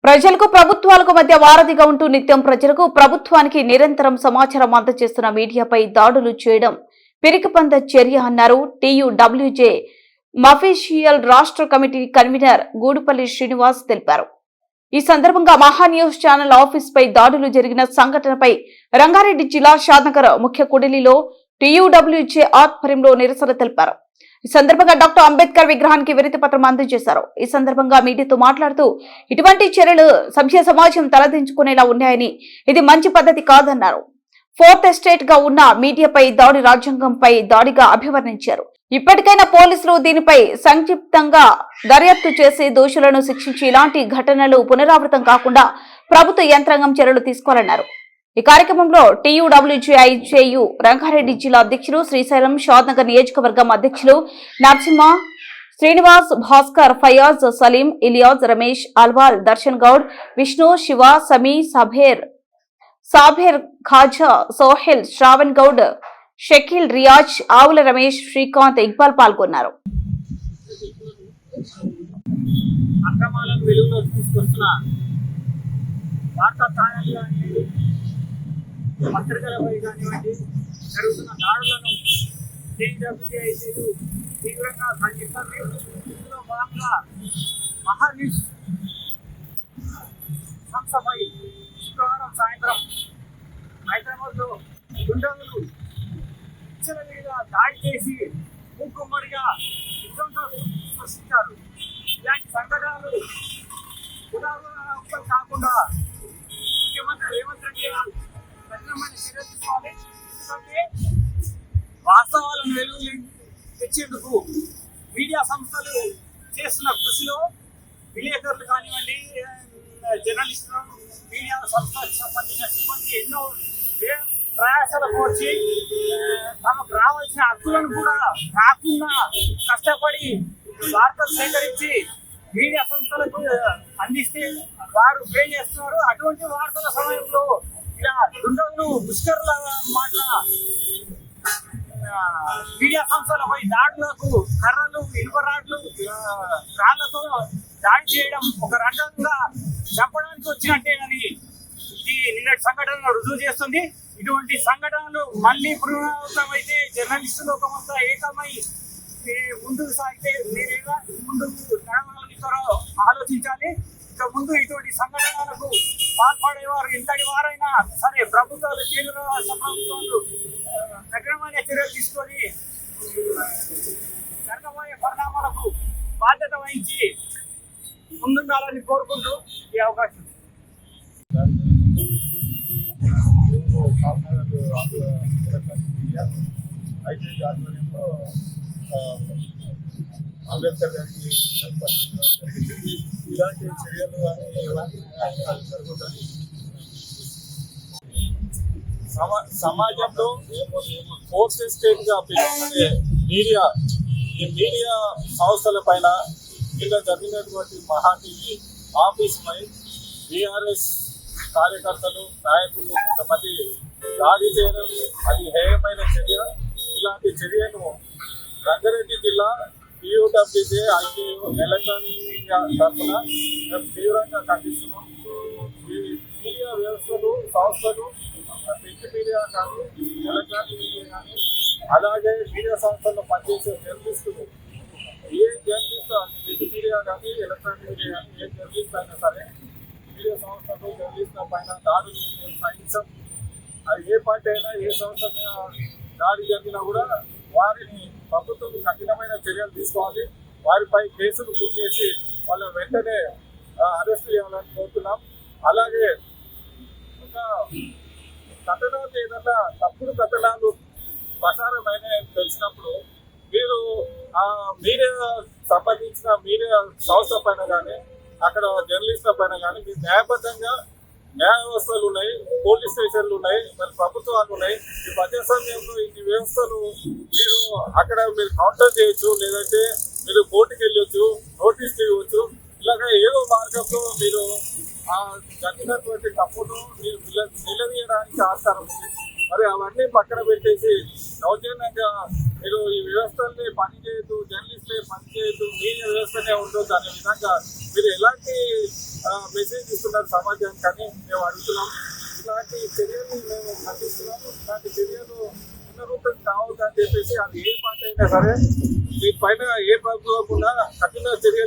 ప్రజలకు ప్రభుత్వాలకు మధ్య వారధిగా ఉంటూ నిత్యం ప్రజలకు ప్రభుత్వానికి నిరంతరం సమాచారం అందజేస్తున్న మీడియాపై దాడులు చేయడం పిరికిపంద చర్య అన్నారు టీయూడబ్ల్యూజే మఫీషియల్ రాష్ట్ర కమిటీ కన్వీనర్ గూడుపల్లి శ్రీనివాస్ తెలిపారు. ఈ సందర్భంగా మహా న్యూస్ ఛానల్ ఆఫీస్ పై దాడులు జరిగిన సంఘటనపై రంగారెడ్డి జిల్లా షాద్నగర్ ముఖ్య కుడిలిలో టీయూడబ్ల్యూజే ఆధ్వర్యంలో నిరసన తెలిపారు. ఈ సందర్భంగా డాక్టర్ అంబేద్కర్ విగ్రహానికి వినతి పత్రం అందజేశారు. ఈ సందర్భంగా మీడియాతో మాట్లాడుతూ ఇటువంటి చర్యలు సభ్య సమాజం తలదించుకునేలా ఉన్నాయని, ఇది మంచి పద్ధతి కాదన్నారు. ఫోర్త్ ఎస్టేట్ గా ఉన్న మీడియాపై దాడి రాజ్యాంగంపై దాడిగా అభివర్ణించారు. ఇప్పటికైనా పోలీసులు దీనిపై సంక్షిప్తంగా దర్యాప్తు చేసి దోషులను శిక్షించి ఇలాంటి ఘటనలు పునరావృతం కాకుండా ప్రభుత్వ యంత్రాంగం చర్యలు తీసుకోవాలన్నారు. ఈ కార్యక్రమంలో టీయూడబ్ల్యూజేఐజేయు రంగారెడ్డి జిల్లా అధ్యక్షులు శ్రీశైలం, షాద్నగర్ నియోజకవర్గం అధ్యక్షులు నరసింహ, శ్రీనివాస్, భాస్కర్, ఫయాజ్, సలీం, ఇలియాజ్, రమేష్, అల్వాల్, దర్శన్ గౌడ్, విష్ణు, శివ, సమీ, సాబేర్ ఖాజా, సోహెల్, శ్రావణ్ గౌడ్, షకీల్, రియాజ్, ఆవుల రమేష్, శ్రీకాంత్, ఇక్బాల్ పాల్గొన్నారు. అక్రమాలను వెలుగులో తీసుకొస్తున్న వార్తా ఛానల్ కానివ్వండి, పత్రికలపై కానివ్వండి జరుగుతున్న దాడులను టీడబ్ల్యూజేఐజేయు తీవ్రంగా ఖండిస్తుంది. ఇందులో భాగంగా మహా న్యూస్ సంస్థపై శుక్రవారం సాయంత్రం హైదరాబాద్లో దుండగులు విచ్చలవిడిగా దాడి చేసి మూకుమ్మడిగా విధ్వంసం సృష్టించారు. ఇలాంటి సంఘటనలు పునరావృతం కాకుండా ముఖ్యమంత్రి రేవంత్ రెడ్డి గారు కఠినమైన చర్యలు తీసుకోవాలి. ఎందుకంటే వాస్తవాలను వెలుగు తెచ్చేందుకు మీడియా సంస్థలు చేస్తున్న కృషిలో విలేకరులు కానివ్వండి, జర్నలిస్టులు, మీడియా సంస్థలకు సంబంధించిన సిబ్బంది ఎన్నో ప్రయాసాలు కోర్చి తమకు రావాల్సిన హక్కులను కూడా కాకుండా కష్టపడి వార్తలు సేకరించి మీడియా సంస్థలకు అందిస్తే వారు పే చేస్తున్నారు. అటువంటి వార్తల సమయంలో ఇలా దుండగులు ముష్కరుల మాట మీడియా సంస్థలపై దాడులకు కర్రలు, ఇనుపరాడ్లు, రాళ్లతో దాడి చేయడం ఒక రకంగా చంపడానికి వచ్చినట్టే అని ఇది నిన్నటి సంఘటనలు రుజువు చేస్తుంది. ఇటువంటి సంఘటనలు మళ్ళీ పునరావృతమైతే జర్నలిస్టు లోకమంతా ఏకమై ముందుకు సాగితే మీరేగా ముందుకు నడవాలని ఆలోచించాలి. ఇక ముందు ఇటువంటి సంఘటనలకు పాల్పడేవారు ఎంతటి వారైనా సరే ప్రభుత్వాలు, కేంద్ర రాష్ట్ర ప్రభుత్వాలు కఠినమైన చర్యలు తీసుకొని జరగబోయే పరిణామాలకు బాధ్యత వహించి ముందుండాలని కోరుకుంటూ ఈ అవకాశం అంబేద్కర్ గారికి జరిగింది. ఇలాంటి చర్యలు జరుగుతాయి. సమాజంలో ఫోర్త్ ఎస్టేట్ గా పిలువబడే ఈ మీడియా సంస్థల పైన ఇలా జరిగినటువంటి మహా టీవీ ఆఫీస్ పై టీఆర్ఎస్ కార్యకర్తలు, నాయకులు కొంతమంది దాడి చేయడం అది హేయమైన చర్య. ఇలాంటి చర్యను రంగారెడ్డి జిల్లా టీయూడబ్ల్యూజే ఐజేయు ఎలక్ట్రానిక్ మీడియా తరఫున మేము తీవ్రంగా ఖండిస్తున్నాం. ఈ మీడియా వ్యవస్థలు, సంస్థలు, ప్రింట్ మీడియా కానీ, ఎలక్ట్రానిక్ మీడియా కానీ, అలాగే మీడియా సంస్థల్లో పనిచేసే జర్నలిస్టులు, ఏ జర్నలిస్ట్ ప్రింట్ మీడియా కానీ, ఎలక్ట్రానిక్ మీడియా కానీ, ఏ జర్నలిస్ట్ అయినా సరే మీడియా సంస్థలు, జర్నలిస్టుల పైన దాడులు మేము సహించం. అది ఏ పార్టీ అయినా, ఏ సంస్థ మీద దాడి జరిగినా కూడా వారిని ప్రభుత్వం కఠినమైన చర్యలు తీసుకోవాలి. వారిపై కేసులు బుక్ చేసి వాళ్ళని వెంటనే అరెస్ట్ చేయాలని కోరుతున్నాం. అలాగే ఒక కథనాలు ఏదన్నా తప్పుడు కథనాలు ప్రసారమైన తెలిసినప్పుడు మీరు మీడియా సంబంధించిన మీడియా సంస్థ పైన కానీ, అక్కడ జర్నలిస్టుల పైన కానీ మీరు న్యాయబద్ధంగా న్యాయ వ్యవస్థలు ఉన్నాయి, పోలీస్ స్టేషన్లు ఉన్నాయి, మరి ప్రభుత్వాలు ఉన్నాయి. ఈ ప్రజాస్వామ్యంలో ఈ వ్యవస్థలు మీరు అక్కడ మీరు కౌంటర్ చేయొచ్చు, లేదంటే మీరు కోర్టుకి వెళ్ళొచ్చు, నోటీస్ ఇవ్వచ్చు. ఇలాగ ఏదో మార్గంలో మీరు జరిగినటువంటి తప్పును మీరు నిలదీయడానికి ఆస్కారం ఉంది. మరి అవన్నీ పక్కన పెట్టేసి దౌర్జన్యంగా మీరు ఈ వ్యవస్థల్ని పనిచేయద్దు, జర్నలిస్ట్లే పనిచేయద్దు, మీడియా వ్యవస్థనే ఉండొద్దు అనే విధంగా మీరు ఎలాంటి మెసేజ్ ఇస్తున్నారు సమాజానికి అని మేము అడుగుతున్నాం. ఇలాంటి చర్యలు మేము ఖండిస్తున్నాము. ఇలాంటి చర్యలు పునరుద్ధరణ కావద్దని చెప్పేసి అది ఏ పార్టీ అయినా సరే దీనిపైన ఏ ప్రభుత్వం కూడా కఠిన చర్యలు